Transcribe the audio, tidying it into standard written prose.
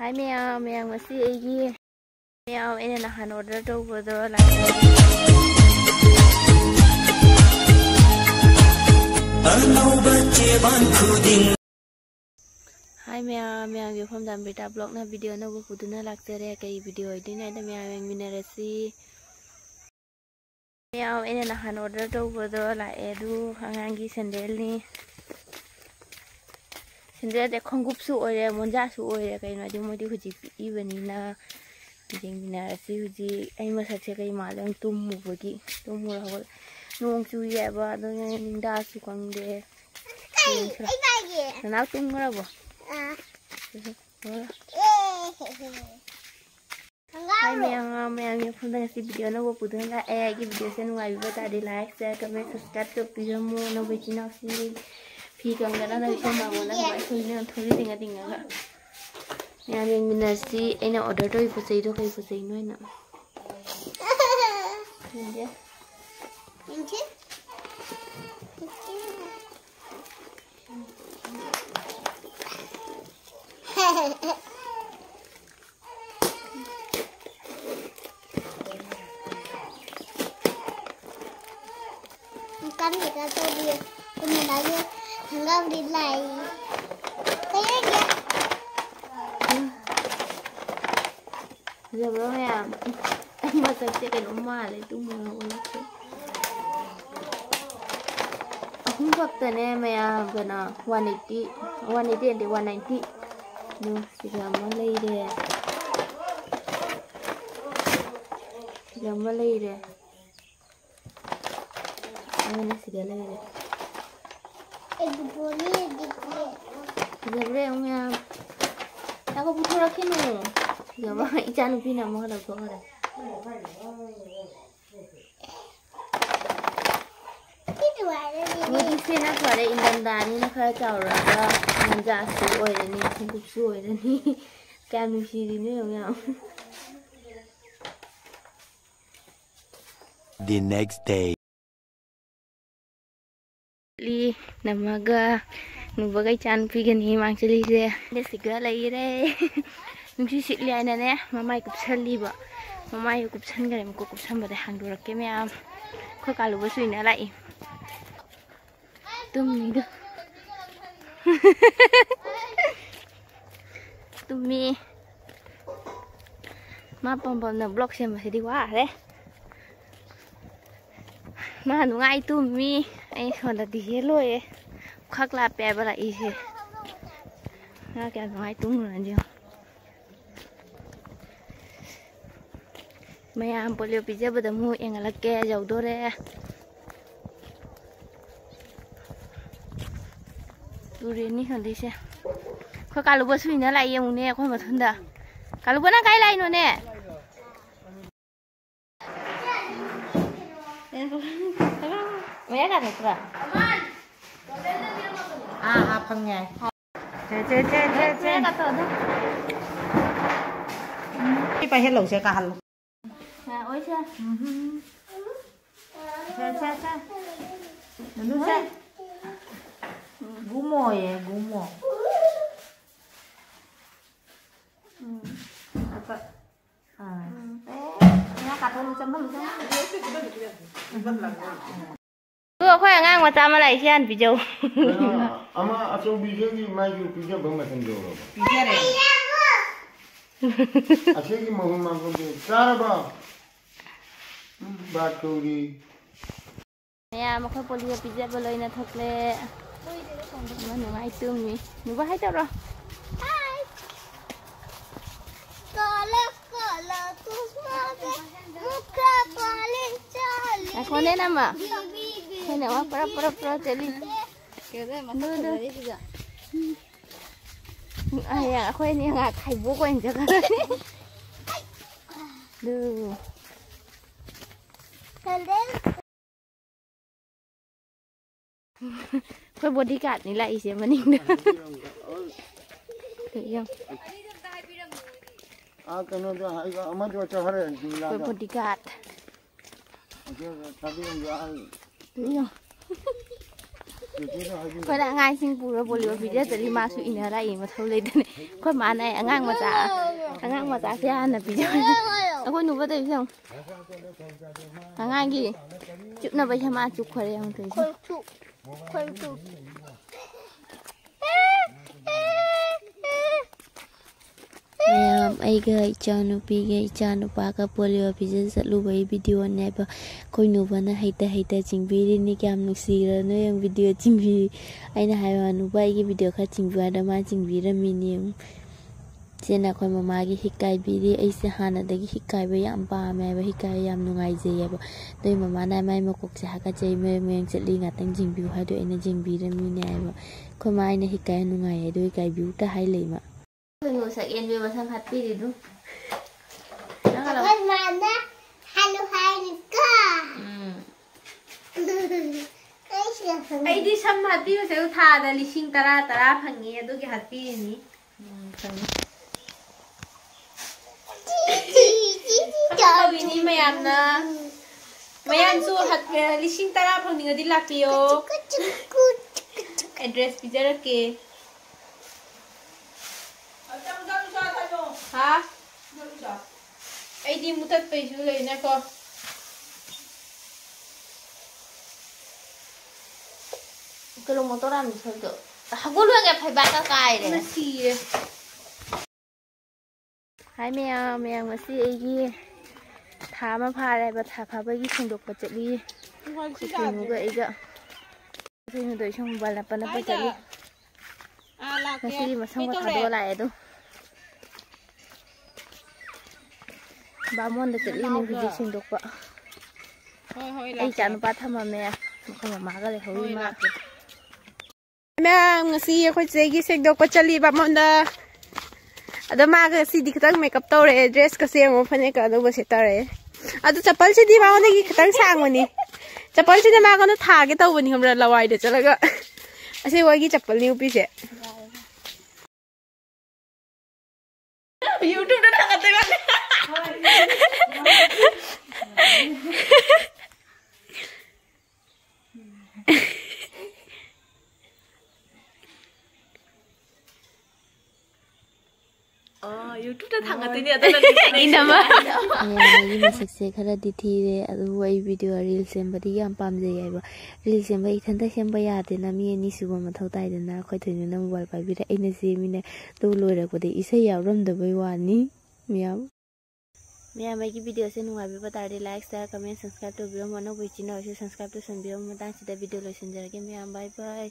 Hai mèo ngasi aigi mèo ene nahan order tawbado Hai mèo gi phom dam beta blog na video na puduna laktere kai video idina da mèo minarasi mèo ene nahan order tawbado la edu hangangi sandal ni sandal de khongup su ore monja su ore kai na di modi huji ibani na jing minarasi huji ai masakse kai malang tummu bogi tummu hawal nong chu ye ba do ninda su kangde na tummu ra bo Hai mèo như phun đang xem video nó vô phụ thương là cái video sẽ ngoài video ta để like share comment subscribe cho video mua nó về channel xin phi cần cái đó là không mà muốn là phải thôi nên thôi đi tình cả nhà mình là si anh nào order tôi phải gì đâu phải gì nữa nè Kan kita tuh dia sebenarnya hanggam di lai kayaknya giờ bữa mẹ anh mà sẽ cái nó mà lấy tung mà không gặp tên em mẹ gần à 180 180 190 nu chỉ là muốn lấy đây giờ muốn lấy đây Mana sih dia lagi? Boleh Zabre umnya. Aku butuh lagi nu. Jawab ikan ubi nama ada kau ada. Mungkin sih nak ada indan dani nak ada cawra ada menjas suai ni, cukup suai ni. Kan mesti ini umnya. The next day. Li namaga nubagai chan pigani mang chali se ne siga lai re nungsi sikli ana ne mamai kupsali ba mamai kupsan gare ko kupsan ba de hangdu rakke me am ko kalu ba suina lai tum ni do tumi ma pom pom na blog se ma se di wa re mà nó ngay tụi mi anh còn là tí lôi khắc là bè vào lại thế ra cái nó ngay tụi rồi chưa mày ăn bò liều pizza bữa mua anh là kè dầu đô đấy tụi này còn đi xe khơi cá lúa bơ suy nó lại em nè khơi mà thân đó cá lúa bơ nó cái lại nữa nè Mẹ cả được rồi. Phần nhà. Chơi. Mẹ cả thôi đó. Đi phải hết lẩu xe cả hẳn. Ôi xe. Xe. Nó xe. Gú mồi. Nó cả thôi chấm nó Tôi khoe ngang mà chăm lại xem video. Ama asal video ni mai video banget sendiri. Video deh. Asal ni mau dia. Cara ba? Batu di. Nè mà khơi polia pizza bao lâu nè thật lệ. Mà nó ngay tương nhỉ? Nó có hay đâu rồi? Aku ni nama. Kau nak apa pra jadi. Ayah aku ini yang khai buku yang jaga. Duh. Kau bodyguard ni lah isi maning dah. Yang. Kena tu, amat tu cahaya. Kau bodyguard. Tapi yang jual. Iya. Khoina ngai sing pura bolio video tadi masu ina rai ma thau le dane khoi ma nai angang macha se ana video khoi nu ba dai song angang gi chuk na ba chama chuk khore yang thoi khoi chu ma'am आईगा इचानुपीगे इचानुपागा polio भिजन चलुबई video नेबा कोई नुबना हेता चिंगबिरिनी क्याम नुक्सिरनो young video चिंगबि आइना Hyva नुबा आइगे वीडियो खा चिंगबादा मा चिंगबिरमिनी जेना कोई ममागी हिकाइबिरि ऐसे हानादगी हिकाइबा याम पामेबा हिकाइ याम नुंगाइजेयबा दोय ममाना माइ मकोकसे हाका जै मेंग चली ngaतंग जिंगबिउ हादो आइना जिंगबिरमिनी आइबा कोई माइना हिकाइ नुंगाइ दोय काइबिउ ता high lemma Tunggu sekian dia masang hati itu. Apa mana? Halo Hanika. Ai di sam hati saya tha ada lising tara phangi adu ki hati ni. Kalau ini mayam su hati lising tara phangi ngadi lapiyo. Address bicara ke. Ha? Ay di mo tat pay sulay na ko. Kalau motoran misal tu, aku lu yang pay bakal kaya deh. Masih. Hai mẹ masih lagi. Thama phare ba tha bagi sendok pacali. Kucing juga ega. Kucing tu cuma balapan apa pacali. Masih masang ba thado lah itu. Bamon da chali ni video sindok pa ai chan pa thama me ma ga le hoi ma Ma'am ngasi khoi chegi sindok pa chali bamon da ado ma ga si dikhtang makeup tore dress ka se ngo phane ka do base tare ado chapal se di ma ne gi khtang sangoni chapal se ma ga no tha ge taw bani hamra lawai de chalaga ase wa gi chapal ni upi se YouTube da thangate ga YouTube 다 당갔더니 이나마 이 masakse khara di thire adu ai video reel sembadi yam pamje yaiba reel semba ithanda semba yade na mi ni suba mathau tai dana khoi thoinu na mobile pai bi ra aina se mi ne do loira ko de isai yawram da bai wani miyam मैं की video से नुआबी बता they like share comment subscribe तो बिरो मनो बुझिना होसे subscribe तो संबिरो मदां सिदा वीडियो लोसन जरगे मैं बाय बाय